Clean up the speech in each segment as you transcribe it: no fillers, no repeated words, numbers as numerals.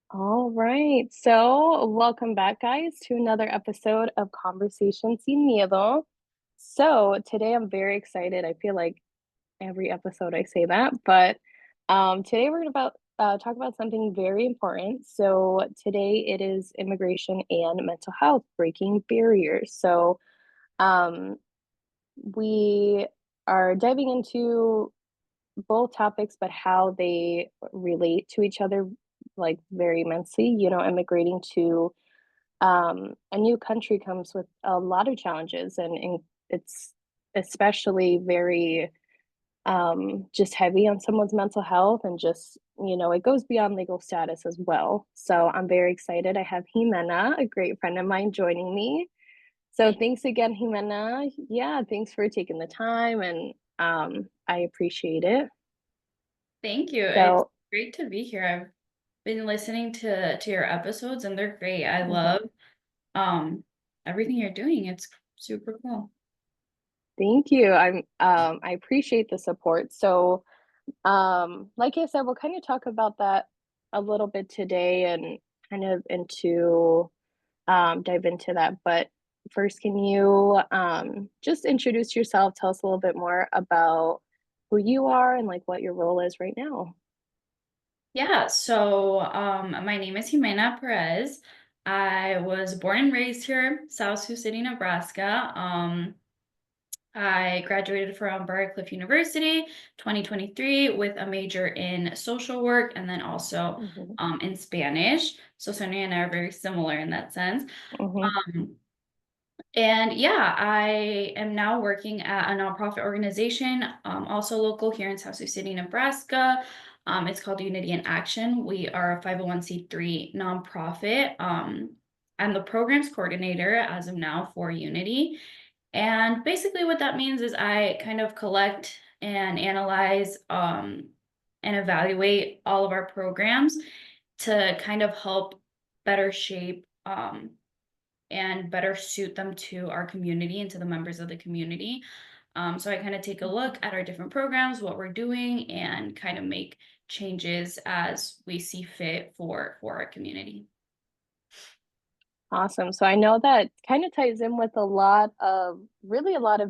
All right. So, welcome back, guys, to another episode of Conversations Sin Miedo. So, today I'm very excited. I feel like every episode I say that, but today we're going to talk about something very important. So, today it is immigration and mental health, breaking barriers. So, um, we are diving into both topics, but how they relate to each other, like very immensely. Immigrating to a new country comes with a lot of challenges, and it's especially very just heavy on someone's mental health, and just it goes beyond legal status as well. So I'm very excited. I have Ximena, a great friend of mine, joining me. So Thank, thanks again, Ximena. Yeah, thanks for taking the time, and I appreciate it. thank you. It's So. great to be here. I've been listening to your episodes and they're great. I love Mhm. um everything you're doing. It's super cool. Thank you. I appreciate the support. So, like I said, we'll kind of talk about that a little bit today and kind of into dive into that. But first, can you just introduce yourself? Tell us a little bit more about who you are and like what your role is right now. Yeah, so my name is Ximena Perez. I was born and raised here, South Sioux City, Nebraska. I graduated from Cliff University 2023 with a major in social work and then also Hmm. in Spanish. So Sonia and I are very similar in that sense. Hmm. Um, And yeah, I am now working at a nonprofit organization, also local here in South Sioux City, Nebraska. It's called Unity in Action. We are a 501(c)(3) nonprofit. I'm the programs coordinator as of now for Unity. And basically, what that means is I kind of collect and analyze and evaluate all of our programs to kind of help better shape and better suit them to our community and to the members of the community. So I kind of take a look at our different programs, what we're doing, and kind of make changes as we see fit for our community. Awesome. So I know that kind of ties in with a lot of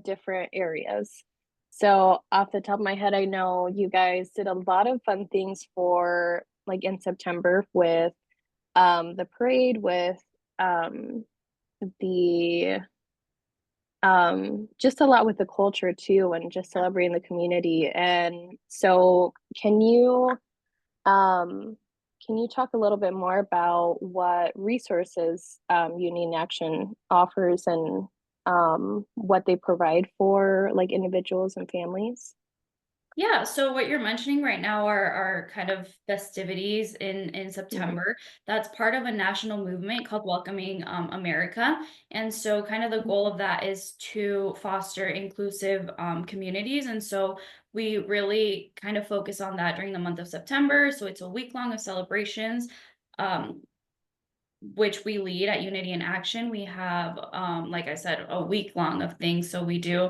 different areas. So off the top of my head, I know you guys did a lot of fun things for like in September with the parade, with um the just a lot with the culture too, and just celebrating the community. And so um, can you talk a little bit more about what resources Union Action offers, and what they provide for like individuals and families? Yeah, so what you're mentioning right now are kind of festivities in Mhm. September. That's part of a national movement called Welcoming America. And so kind of the goal of that is to foster inclusive communities. And so we really kind of focus on that during the month of September. So it's a week long of celebrations. Um, which we lead at Unity in Action. We have, like I said, a week long of things. So we do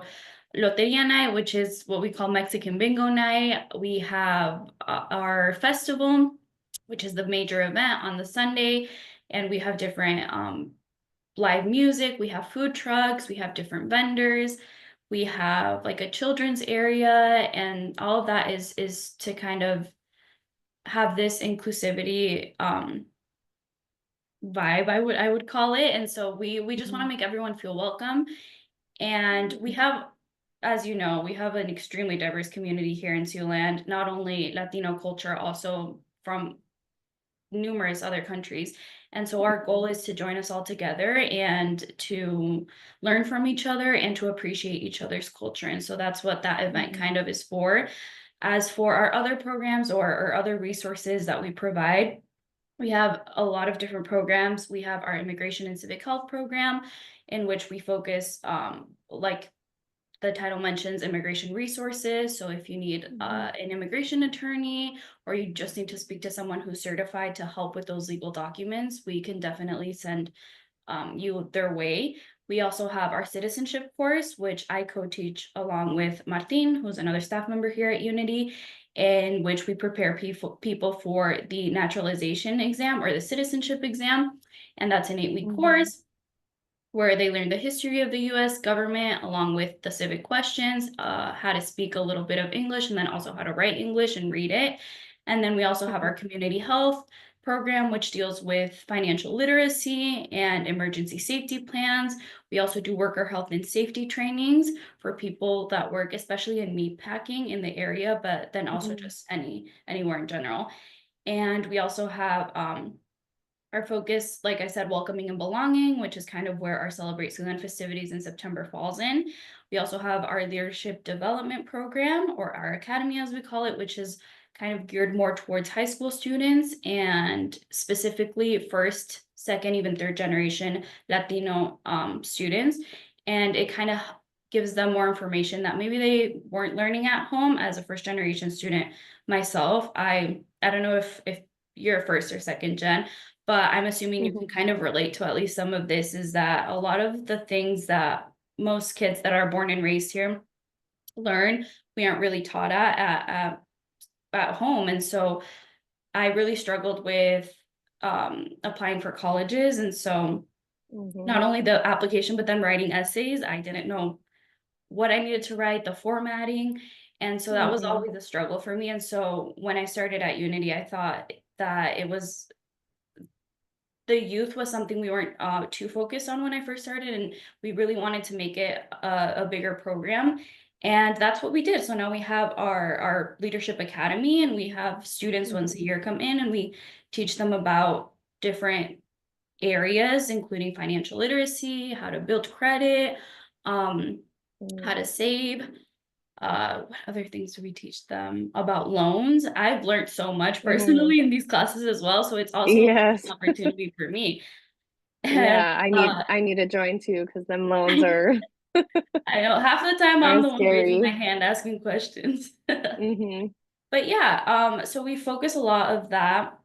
Loteria Night, which is what we call Mexican Bingo Night. We have our festival, which is the major event on the Sunday, and we have different live music. We have food trucks. We have different vendors. We have like a children's area, and all of that is to kind of have this inclusivity vibe I would call it. And so we just want to Mhm. make everyone feel welcome. And we have, as you know, we have an extremely diverse community here in Siouxland, not only Latino culture, also from numerous other countries. And so our goal Mhm. is to join us all together and to learn from each other and to appreciate each other's culture. And so that's what that event Mhm. kind of is for. As for our other programs or other resources that we provide, we have a lot of different programs. We have our immigration and civic health program, in which we focus, like the title mentions, immigration resources. So if you need Mhm. an immigration attorney or you just need to speak to someone who's certified to help with those legal documents, we can definitely send you their way. We also have our citizenship course, which I co-teach along with Martin, who's another staff member here at Unity. in which we prepare people for the naturalization exam or the citizenship exam. And that's an 8-week Mhm. course where they learn the history of the US government along with the civic questions, how to speak a little bit of English, and then also how to write English and read it. And then we also have our Mhm. community health program, which deals with financial literacy and emergency safety plans. We also do worker health and safety trainings for people that work, especially in meat packing in the area, but then also Mhm. just anywhere in general. And we also have our focus, like I said, welcoming and belonging, which is kind of where our Celebrate Siouxland festivities in September falls in. We also have our leadership development program, or our academy as we call it, which is kind of geared more towards high school students and specifically first, second, even third generation Latino students. And it kind of gives them more information that maybe they weren't learning at home. As a first generation student myself, I don't know if you're first or second gen, but I'm assuming you can Mhm. kind of relate to at least some of this, is that a lot of the things that most kids that are born and raised here learn, we aren't really taught at home. And so I really struggled with applying for colleges. And so not Mhm. only the application, but then writing essays, I didn't know what I needed to write, the formatting. And so that was Mhm. always a struggle for me. And so when I started at Unity, I thought that it was the youth was something we weren't too focused on when I first started, and we really wanted to make it a bigger program. And that's what we did. So now we have our leadership academy, and we have students once a Mhm. year come in, and we teach them about different areas, including financial literacy, how to build credit, um, how Mhm. to save. What other things do we teach them about loans? I've learned so much Mhm. personally in these classes as well. So it's also a Yes. opportunity for me. And Yeah, I need to join too because them loans are I know half the time are I'm the one raising my scary. hand asking questions. Mhm. But yeah, so we focus a lot of that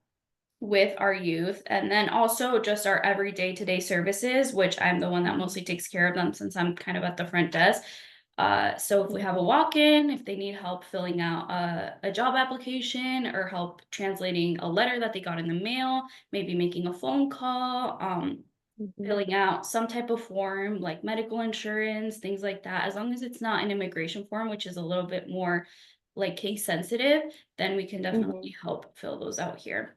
with our youth, and then also just our everyday to day services, which I'm the one that Mhm. mostly takes care of them since I'm kind of at the front desk. So if we have a Mhm. walk-in, if they need help filling out a job application or help translating a letter that they got in the mail, maybe making a phone call, Mhm. filling out some type of form like medical insurance, things like that. As long as it's not an immigration form, which is a little bit more like case sensitive, then we can Mhm. definitely help fill those out here.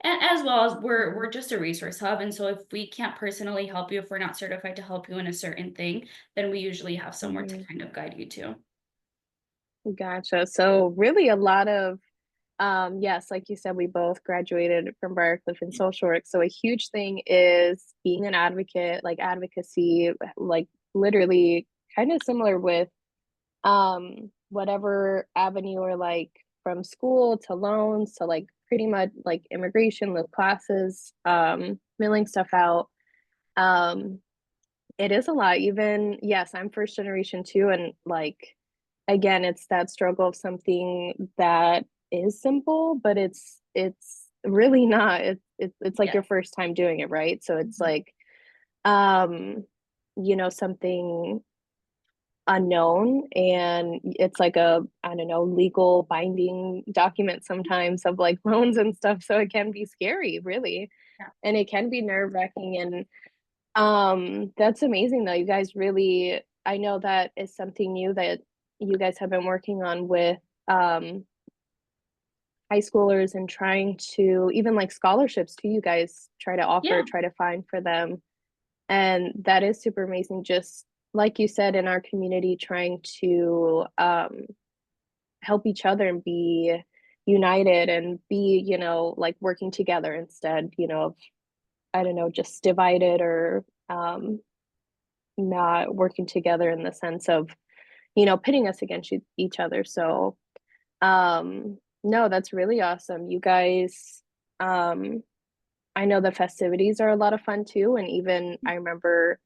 And as well as we're Mhm. just a resource hub. And so if we can't personally help you, if we're not certified to help you in a certain thing, then we usually have somewhere to Mhm. kind of guide you to. Gotcha. So really a lot of yes, like you said, we both graduated from Barcliffe in social work. So a huge thing is being an advocate, like advocacy, like literally kind of similar with whatever avenue or like from school to loans to like pretty much like immigration with classes, milling stuff out. Um it is a lot. Even yes, I'm first generation too, and like again, it's that struggle of something that is simple, but it's really not. It's like Yeah. your first time doing it, right? So it's Mhm. like um something unknown, and it's like a I don't know, legal binding document sometimes of like loans and stuff, so it can be scary, really. Yeah. And it can be nerve-wracking, and that's amazing though. You guys really I know that is something new that you guys have been working on with um high schoolers and trying to even like scholarships too, you guys try to offer, Yeah. try to find for them. And that is super amazing. Just like you said, in our community, trying to help each other and be united and be, like working together instead, of I don't know, just divided or not working together in the sense of, pitting us against each other. So, no, that's really awesome. You guys, um, I know the festivities are a lot of fun too. And even I remember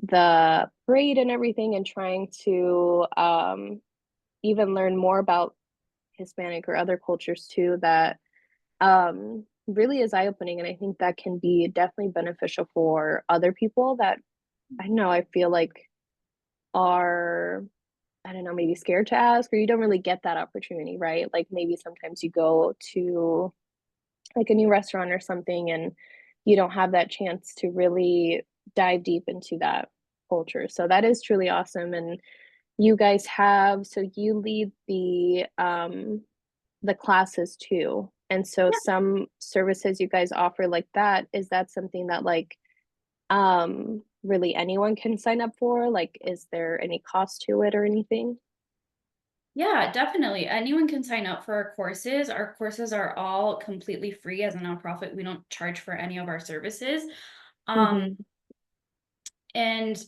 the parade and everything and trying to even learn more about Hispanic or other cultures too that really is eye opening. And I think that can be definitely beneficial for other people that I don't know, I feel like are I don't know, maybe scared to ask, or you don't really get that opportunity, right? Like maybe sometimes you go to like a new restaurant or something and you don't have that chance to really dive deep into that culture. So that is truly awesome. And you guys have, so you lead the classes too. And so some services you guys offer like that, is that something that like really anyone can sign up for? Like is there any cost to it or anything? Yeah, definitely. Anyone can sign up for our courses. Our courses are all completely free as a nonprofit. We don't charge for any of our services. Um, Mm-hmm. and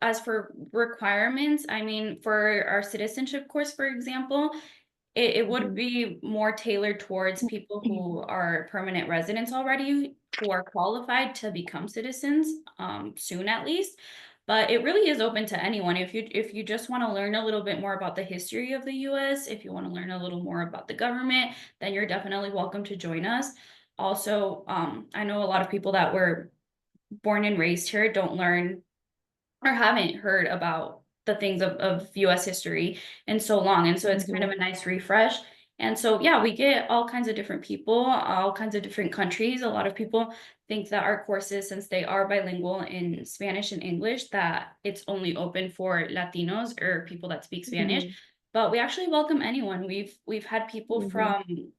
as for requirements, I mean, for our citizenship course, for example, it would Mm-hmm. be more tailored towards people who are permanent residents already, who are qualified to become citizens, soon at least. But it really is open to anyone. If you just want to learn a little bit more about the history of the US, if you want to learn a little more about the government, then you're definitely welcome to join us. Also, I know a lot of people that were born and raised here don't learn or haven't heard about the things of US history in so long. And so it's kind of Mm-hmm. a nice refresh. And so, yeah, we get all kinds of different people, all kinds of different countries. A lot of people think that our courses, since they are bilingual in Spanish and English, that it's only open for Latinos or people that speak Spanish. Mm-hmm. But we actually welcome anyone. We've had people Mm-hmm. from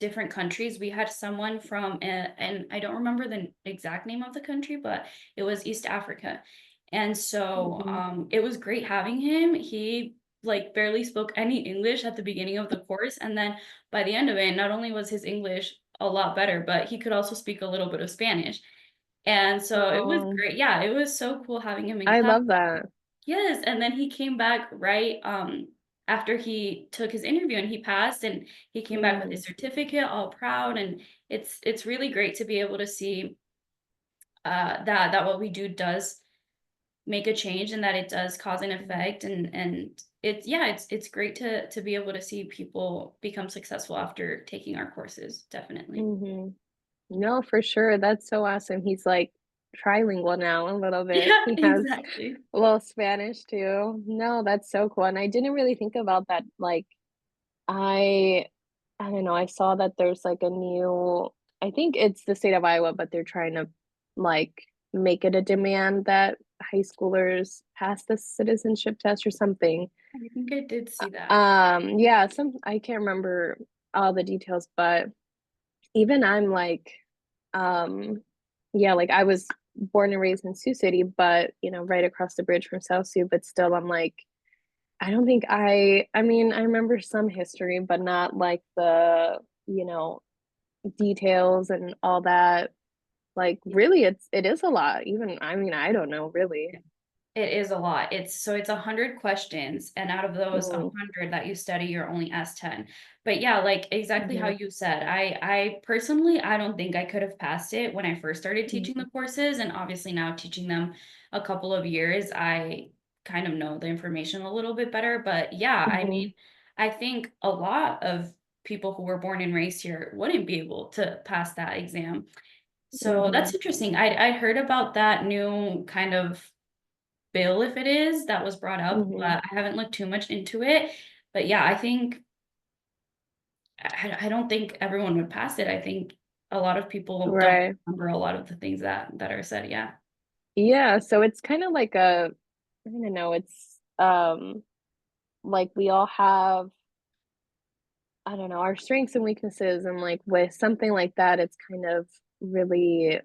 different countries. We had someone from, and I don't remember the exact name of the country, but it was East Africa. And so Mm-hmm. it was great having him. He like barely spoke any English at the beginning of the course. And then by the end of it, not only was his English a lot better, but he could also speak a little bit of Spanish. And so it was Oh, great. Yeah, it was so cool having him in I class. love that. Yes, and then he came back right after he took his interview and he passed and he came back with Mm-hmm. his certificate all proud, and it's really great to be able to see that what we do does make a change and that it does cause an effect, and it's, yeah, it's great to be able to see people become successful after taking our courses, definitely. Mm-hmm. No, for sure. That's so awesome. He's like trilingual now a little bit. Yeah, He has exactly. a little Spanish too. No, that's so cool. And I didn't really think about that. Like I I don't know, I saw that there's like a new, I think it's the state of Iowa, but they're trying to like make it a demand that high schoolers pass the citizenship test or something. I think I did see that. Yeah, some I can't remember all the details, but even I'm like, um, yeah, like I was born and raised in Sioux City, but you know, right across the bridge from South Sioux, but still I'm like, I don't think I mean, I remember some history, but not like the, you know, details and all that. Like really it is a lot. Even I mean, I don't know really. It is a lot. It's 100 questions, and out of those Mm, 100 that you study, you're only asked 10. But yeah, like exactly how mhm, you said, I personally, I don't think I could have passed it when I first started teaching mhm, the courses, and obviously now teaching them a couple of years, I kind of know the information a little bit better. But yeah, I mean, mhm, I think a lot of people who were born and raised here wouldn't be able to pass that exam. So mhm, that's interesting. I heard about that new kind of bill, if it is, that was brought up, mhm. but I haven't looked too much into it. But yeah, I think I don't think everyone would pass it. I think a lot of people don't Right. remember a lot of the things that are said. Yeah. Yeah, so it's kind of like a, I don't know, it's like we all have, I don't know, our strengths and weaknesses, and like with something like that it's kind of really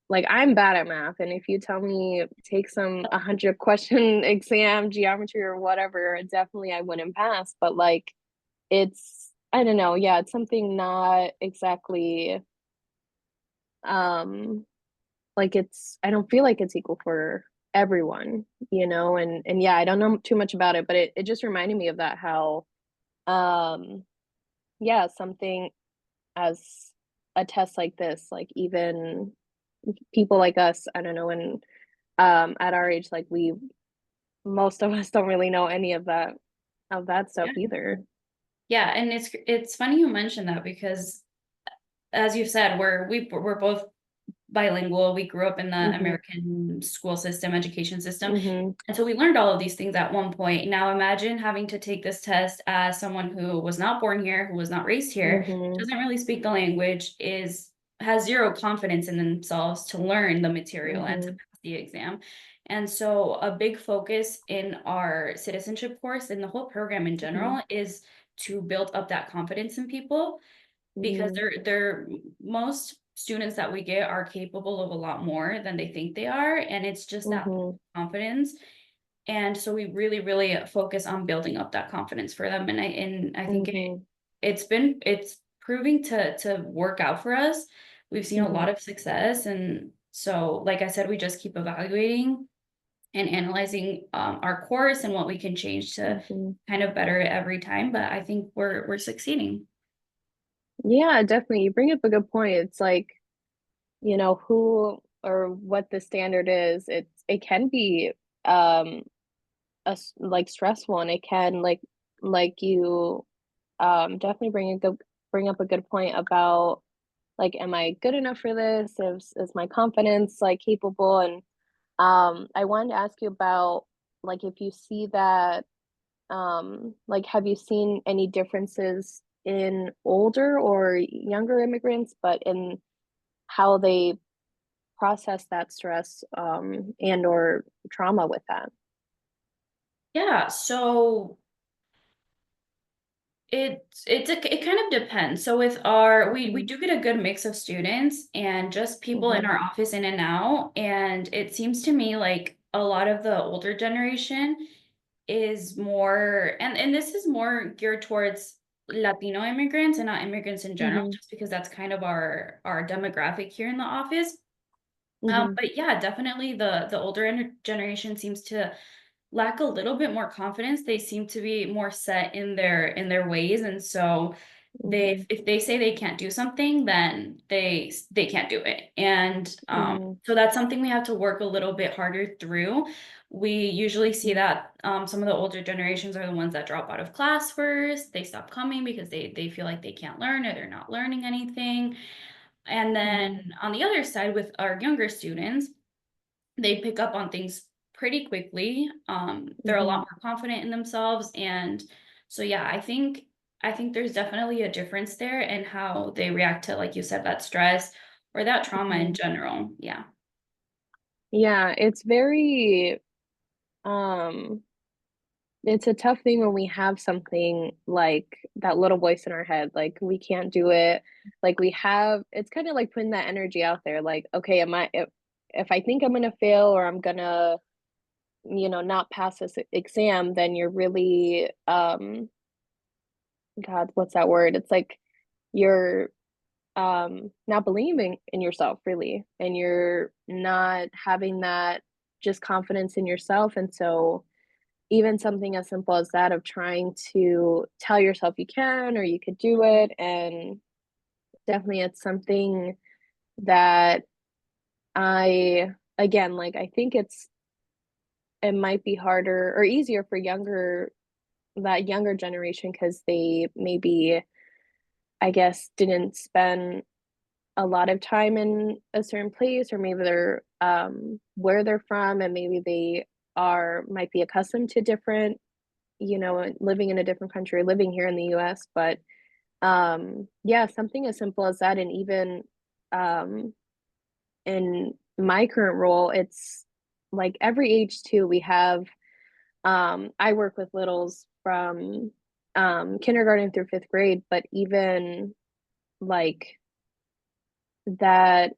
like I'm bad at math, and if you tell me take some 100 question exam geometry or whatever, definitely I wouldn't pass, but like it's, I don't know, yeah, it's something not exactly um like it's, I don't feel like it's equal for everyone, you know, and yeah, I don't know too much about it, but it just reminded me of that, how um yeah, something as a test like this, like even people like us, I don't know, and at our age, like we, most of us don't really know any of that stuff Yeah. either. Yeah, and it's funny you mentioned that because as you said, we're both bilingual. We grew up in the Mhm. American school system, education system. Mhm. And so we learned all of these things at one point. Now imagine having to take this test as someone who was not born here, who was not raised here, Mhm. doesn't really speak the language, is has zero confidence in themselves to learn the material and to Mhm. pass the exam. And so a big focus in our citizenship course and the whole program in Mhm. general is to build up that confidence in people because Mhm. they're most students that we get are capable of a lot more than they think they are, and it's just that Mhm. confidence. And so we really really focus on building up that confidence for them, and I think Mhm. it's proving to work out for us. We've seen a lot Mhm. of success, and so like I said, we just keep evaluating and analyzing our course and what we can change to Mhm. kind of better it every time, but I think we're succeeding. Yeah, definitely. You bring up a good point. It's like, who or what the standard is. It can be um like stressful, and it can like you definitely bring up a good point about, like, am I good enough for this? Is my confidence like capable? And I wanted to ask you about, like, if you see that, like, have you seen any differences in older or younger immigrants, but in how they process that stress, and or trauma with that? Yeah, so it kind of depends. So with our we Mhm. do get a good mix of students and just people in Mhm. our office in and out, and it seems to me like a lot of the older generation is more, and this is more geared towards Latino immigrants and not immigrants in general, Mhm. just because that's kind of our demographic here in the office. Mhm. But yeah, definitely the older generation seems to lack a little bit more confidence. They seem to be more set in their ways, and so Mhm. if they say they can't do something, then they can't do it. And Mhm. so that's something we have to work a little bit harder through. We usually see Mhm. that some of the older generations are the ones that drop out of class first. They stop coming because they feel like they can't learn or they're not learning anything. And then Mhm. on the other side, with our younger students, they pick up on things pretty quickly. They're a lot Mhm. more confident in themselves, and so yeah, I think there's definitely a difference there in how they react to, like you said, that stress or that trauma in Mhm. general. Yeah. Yeah, um it's a tough thing when we have something like that little voice in our head, like, we can't do it. Like, it's kind of like putting that energy out there, like, okay, if I think I'm gonna fail, or I'm gonna, not pass this exam, then you're really, God, what's that word? It's like you're not believing in yourself, really, and you're not having that just confidence in yourself. And so even something as simple as that, of trying to tell yourself you can, or you could do it, and definitely it's something that I again, like, I think it might be harder or easier for younger generation, because they maybe, I guess, didn't spend a lot of time in a certain place, or maybe they're, where they're from, and maybe they might be accustomed to different, living in a different country, living here in the US. But yeah, something as simple as that. And even um in my current role, it's like every age too. We have I work with littles from kindergarten through fifth grade, but even like that,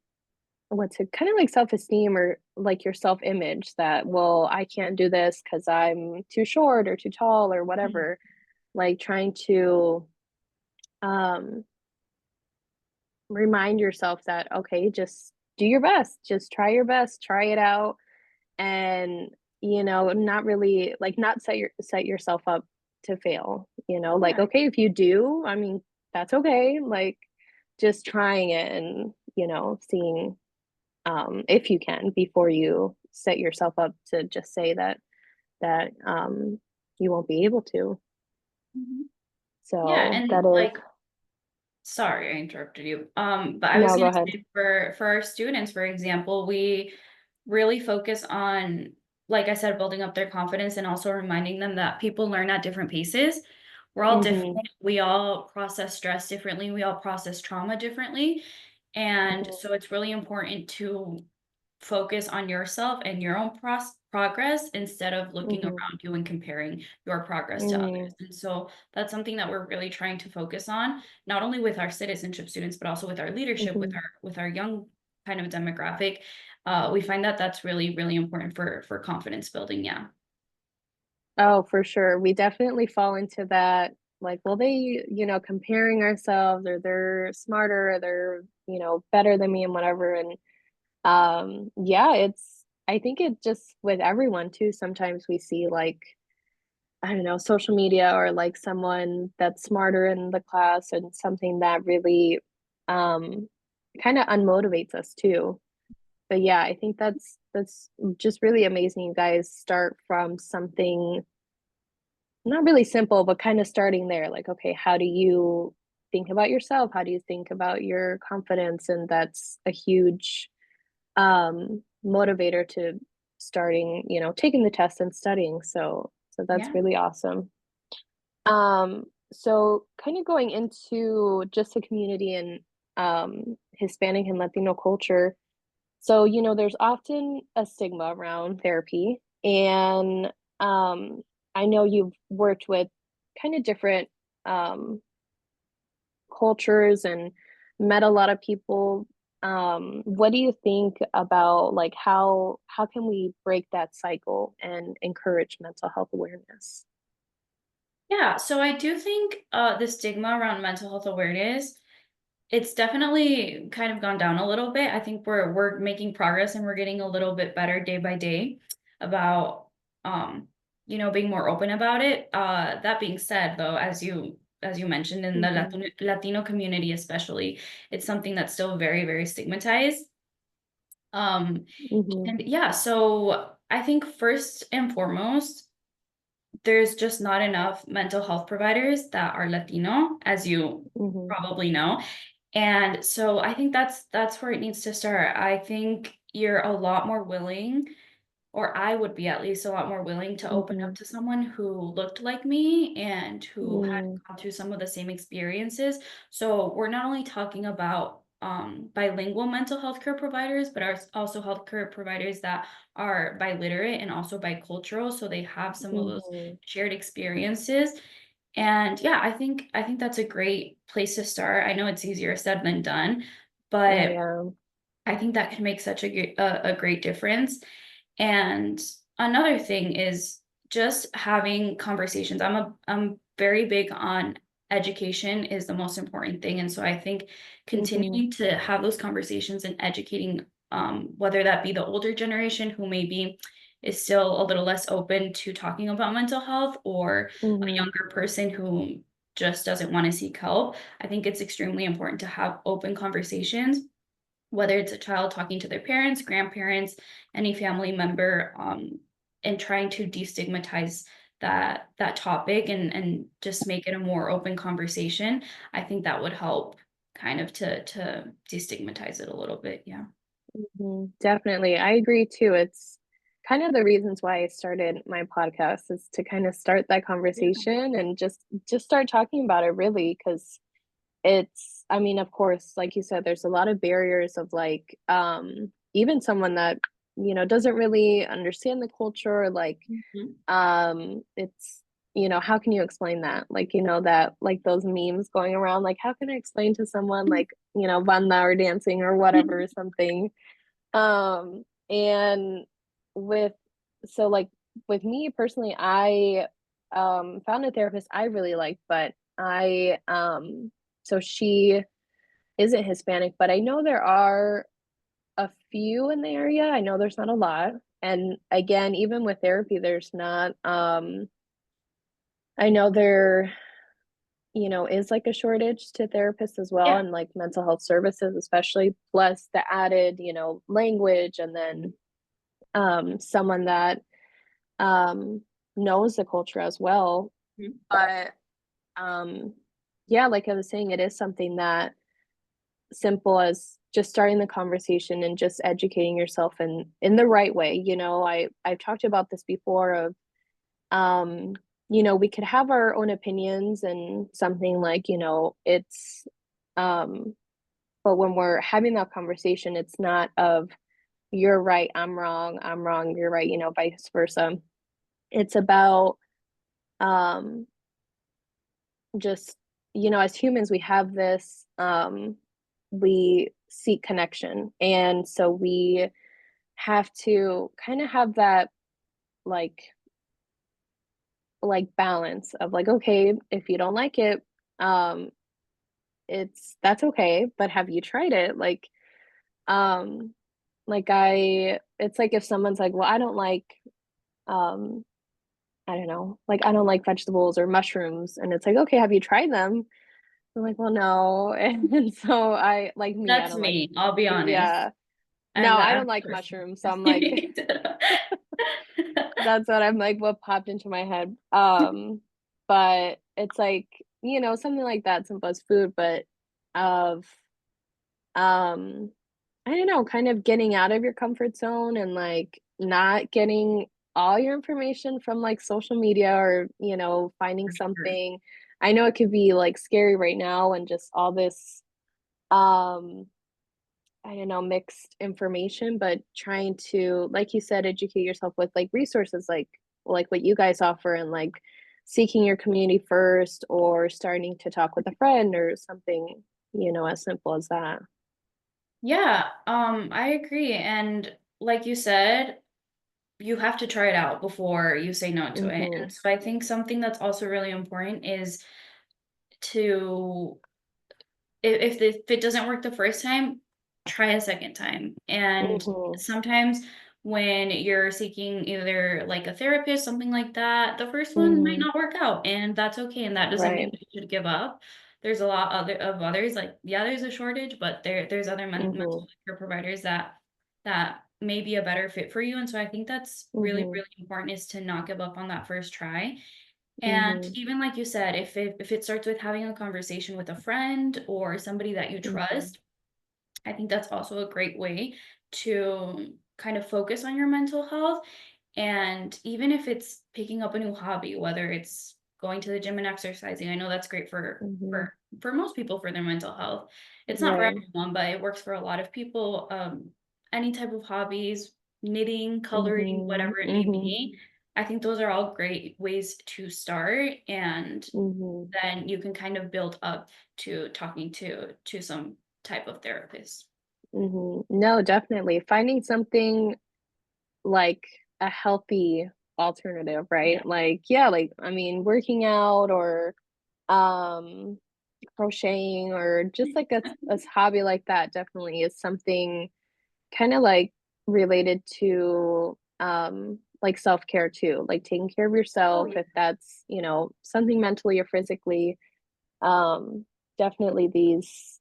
what's it, kind of like self-esteem, or like your self-image, that, well, I can't do this because I'm too short or too tall or Mhm. whatever. Like, trying to um remind yourself that, okay, just do your best, just try your best, try it out. And, not really, like, not set yourself up to fail, like, Yeah. okay, if you do, I mean, that's okay. Like, just trying it, and, seeing, if you can, before you set yourself up to just say that you won't be able to. Mhm. Yeah, So and that is. like Sorry, I interrupted you. But I was No, go gonna ahead. say for our students, for example, we really focus on, like I said, building up their confidence and also reminding them that people learn at different paces. We're all Mm-hmm. different. We all process stress differently. We all process trauma differently. And so it's really important to focus on yourself and your own progress instead of looking Mm-hmm. around you and comparing your progress to Mm-hmm. others. And so that's something that we're really trying to focus on, not only with our citizenship students, but also with our leadership, Mm-hmm. with our young kind of demographic. We find that that's really, really important for confidence building. Yeah. Oh, for sure. We definitely fall into that, like, well, they, comparing ourselves or they're smarter or they're, better than me and whatever. And yeah, I think it just with everyone too, sometimes we see like, I don't know, social media or like someone that's smarter in the class and something that really um kind of unmotivates us too. But yeah, I think that's just really amazing. You guys start from something not really simple, but kind of starting there. Like, okay, how do you think about yourself? How do you think about your confidence? And that's a huge motivator to starting, taking the test and studying. So that's Yeah. really awesome. So kind of going into just the community and Hispanic and Latino culture. So, there's often a stigma around therapy, and I know you've worked with kind of different um cultures and met a lot of people. What do you think about like how can we break that cycle and encourage mental health awareness? Yeah. So I do think the stigma around mental health awareness, it's definitely kind of gone down a little bit. I think we're making progress and we're getting a little bit better day by day about um, being more open about it. That being said, though, as you mentioned in the Mm-hmm. Latino community especially, it's something that's still very, very stigmatized. Um, Mm-hmm. and yeah, so I think first and foremost, there's just not enough mental health providers that are Latino, as you Mm-hmm. probably know. And so I think that's where it needs to start. I think you're a lot more willing, or I would be at least a lot more willing to open up Mm-hmm. to someone who looked like me and who had Mm-hmm. gone through some of the same experiences. So we're not only talking about bilingual mental health care providers, but are also healthcare providers that are biliterate and also bicultural. So they have some of those Mm-hmm. shared experiences. And yeah, I think that's a great place to start. I know it's easier said than done, Oh but yeah. I think that can make such a great difference. And another thing is just having conversations. I'm very big on education is the most important thing. And so I think Mm-hmm. continuing to have those conversations and educating, whether that be the older generation who maybe is still a little less open to talking about mental health, or a Mm-hmm. younger person who just doesn't want to seek help. I think it's extremely important to have open conversations, whether it's a child talking to their parents, grandparents, any family member, and trying to destigmatize that topic and just make it a more open conversation. I think that would help kind of to destigmatize it a little bit. Yeah. Definitely. I agree too. It's kind of the reasons why I started my podcast is to kind of start that Yeah. conversation and just start talking about it really because I mean, of course, like you said, there's a lot of barriers of like even someone that, doesn't really understand the culture, like Mhm. it's how can you explain that? Like, that like those memes going around, like how can I explain to someone like, Van Lauer dancing or whatever or something and with so like with me personally, I found a therapist I really liked, but I so she isn't Hispanic, but I know there are a few in the area. I know there's not a lot. And again, even with therapy, there's not I know there, is like a shortage to therapists as well Yeah. and like mental health services, especially plus the added, language and then someone that um knows the culture as well. Mhm. But um yeah, like I was saying, it is something that simple as just starting the conversation and just educating yourself in the right way. I've talked about this before of um, we could have our own opinions and something like, it's um but when we're having that conversation, it's not of you're right, I'm wrong, you're right, vice versa. It's about um just as humans we have this we seek connection, and so we have to kind of have that like balance of like, okay, if you don't like it, um that's okay, but have you tried it? Um I it's like if someone's like, well, I don't like um I don't know, like I don't like vegetables or mushrooms, and it's like, okay, have you tried them? I'm like, well, no. And so I like me, I That's don't like, me, I'll be honest. yeah. No, I I'm don't like the person. mushrooms. So I'm like, that's what I'm like, what popped into my head. But it's like, something like that, simple as food, but of um I don't know, kind of getting out of your comfort zone and like not getting all your information from like social media, or, finding For sure. something. I know it could be like scary right now and just all this um I don't know, mixed information, but trying to, like you said, educate yourself with like resources like what you guys offer, and like seeking your community first, or starting to talk with a friend or something, as simple as that. Yeah, I agree, and like you said, you have to try it out before you say no to it, and Mhm. so I think something that's also really important is to if it doesn't work the first time, try a second time. And Mhm. sometimes when you're seeking either like a therapist, something like that, the first one might Mhm. not work out, and that's okay. And that doesn't mean Right. that you should give up. There's a lot of others, like yeah, there's a shortage, but there's other mental Mhm. health care providers that may be a better fit for you. And so I think that's really, Mhm. really important is to not give up on that first try. And Mhm. even like you said, if it starts with having a conversation with a friend or somebody that you Mhm. trust, I think that's also a great way to kind of focus on your mental health. And even if it's picking up a new hobby, whether it's going to the gym and exercising, I know that's great Mhm. for most people for their mental health. It's not for Right. everyone, but it works for a lot of people. Any type of hobbies, knitting, coloring, Mhm. whatever it may Mhm. be. I think those are all great ways to start, and Mhm. then you can kind of build up to talking to some type of therapist. Mhm. No, definitely. Finding something like a healthy alternative, Yeah. right? Like, yeah, like I mean, working out, or um crocheting, or just like a hobby like that definitely is something kind of like related to like self-care too, like taking care of Oh, yourself, yeah. if that's, something mentally or physically. Definitely these,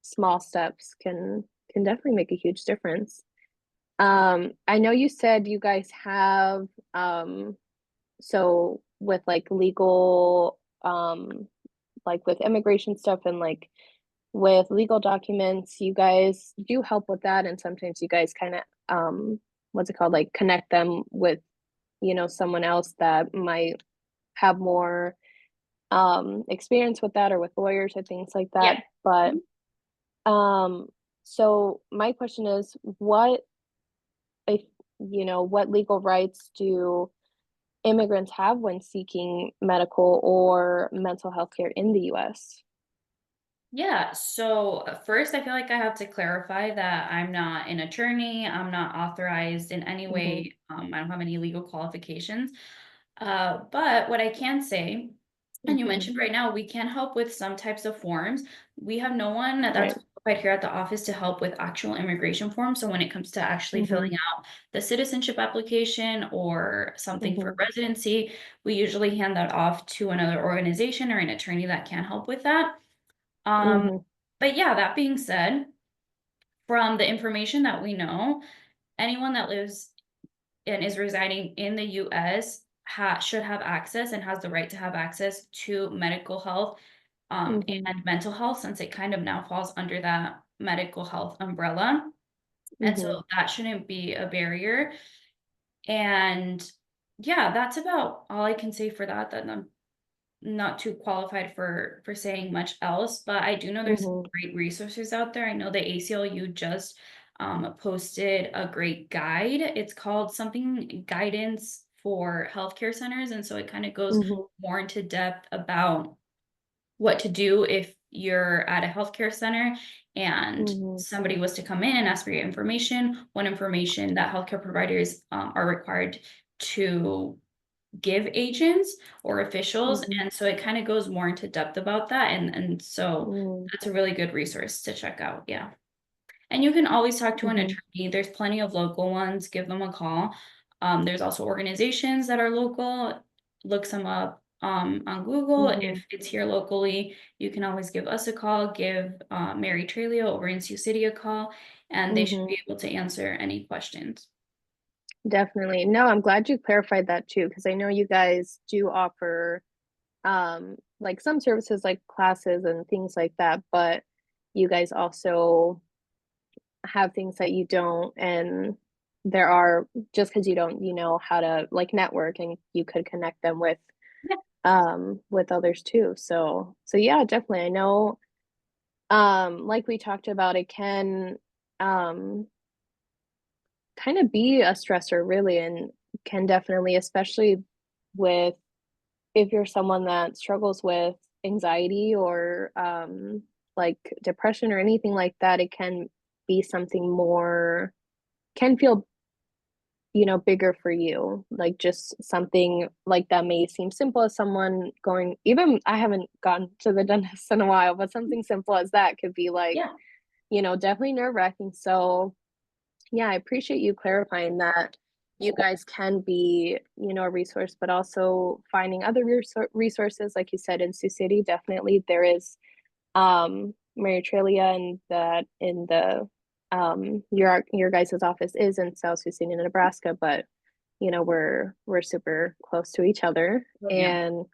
small steps can definitely make a huge difference. I know you said you guys have so with like legal like with immigration stuff, and like with legal documents, you guys do help with that, and sometimes you guys kind of what's it called, like connect them with, someone else that might have more experience with that, or with lawyers or things like that. Yeah. But Mhm. um so my question is, what if what legal rights do immigrants have when seeking medical or mental health care in the US? Yeah. So first, I feel like I have to clarify that I'm not an attorney. I'm not authorized in any Mhm. way. I don't have any legal qualifications. But what I can say, and you Mhm. mentioned right now, we can help with some types of forms. We have no one that's Right. qualified here at the office to help with actual immigration forms. So when it comes to actually Mhm. filling out the citizenship application or something for Mhm. residency, we usually hand that off to another organization or an attorney that can help with that. Um, Mhm. but yeah, that being said, from the information that we know, anyone that lives and is residing in the US should have access and has the right to have access to medical health Mhm. and mental health, since it kind of now falls under that medical health umbrella. And so Mhm. that shouldn't be a barrier. And yeah, that's about all I can say for that. That I'm not too qualified for saying much else, but I do know there's some Mhm. great resources out there. I know the ACLU just posted a great guide. It's called something guidance for healthcare centers, and so it kind of goes Mhm. more into depth about what to do if you're at a healthcare center and Mhm. somebody was to come in and ask for your information, what information that healthcare providers are required to give agents or officials. Mhm. And so it kind of goes more into depth about that. And so Mhm. that's a really good resource to check out. Yeah. And you can always talk to an Mhm. attorney. There's plenty of local ones. Give them a call. There's also organizations that are local. Look some up on Google. Mhm. If it's here locally, you can always give us a call. Give Mary Trelio over in Sioux City a call, and they should Mhm. be able to answer any questions. Definitely. No, I'm glad you clarified that too, because I know you guys do offer like some services like classes and things like that, but you guys also have things that you don't, and there are, just because you don't, how to like network, and you could connect them with others too. So yeah, definitely. I know, like we talked about, it can um kind of be a stressor really, and can definitely, especially with, if you're someone that struggles with anxiety or like depression or anything like that, it can be something more, can feel, bigger for you. Like just something like that may seem simple as someone going, even I haven't gone to the dentist in a while, but something simple as that could be like, Yeah. definitely nerve-wracking. So yeah, I appreciate you clarifying that you guys can be, a resource, but also finding other resources, like you said, in Sioux City. Definitely, there is Mary Trillia, and that in the your guys' office is in South Sioux City, Nebraska, but we're super close to each other, Oh, yeah. and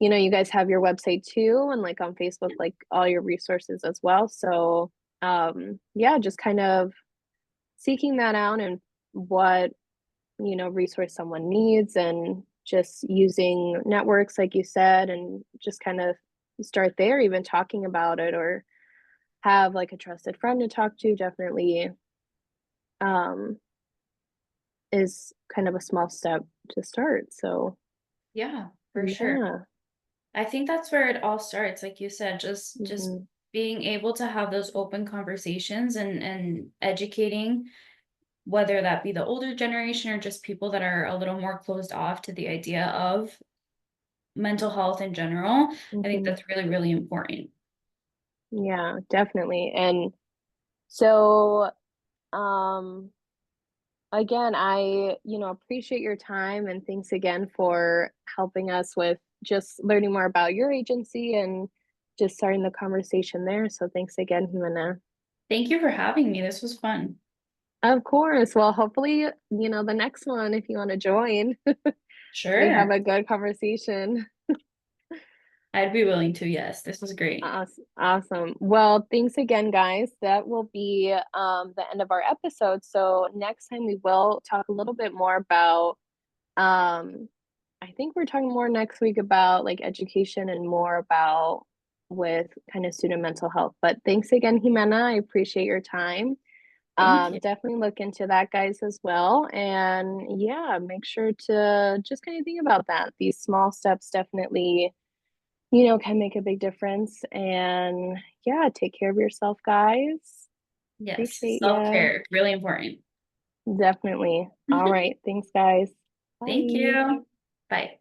you guys have your website too, and like on Facebook, like all your resources as well. So yeah, just kind of seeking that out, and what resource someone needs, and just using networks like you said, and just kind of start there, even talking about it, or have like a trusted friend to talk to, definitely um is kind of a small step to start. So Yeah, for sure. yeah. I think that's where it all starts, like you said, just Hmm. being able to have those open conversations and educating, whether that be the older generation or just people that are a little more closed off to the idea of mental health in general. I think Hmm. that's really, really important. Yeah, definitely. And so um again, I, appreciate your time, and thanks again for helping us with just learning more about your agency, and just starting the conversation there. So thanks again, Ximena. Thank you for having me. This was fun. Of course. Well, hopefully, the next one, if you want to join, we have Sure. a good conversation. I'd be willing to. Yes, this was great. Awesome. Well, thanks again, guys. That will be the end of our episode. So next time we will talk a little bit more about um I think we're talking more next week about like education, and more about with kind of student mental health. But thanks again, Jimena. I appreciate your time. Thank you. Definitely look into that, guys, as well. And yeah, make sure to just kind of think about that. These small steps definitely, can make a big difference. And yeah, take care of yourself, guys. Yes, Appreciate ya. self-care, really important. Definitely. All right. Thanks, guys. Thank Bye. you. Bye.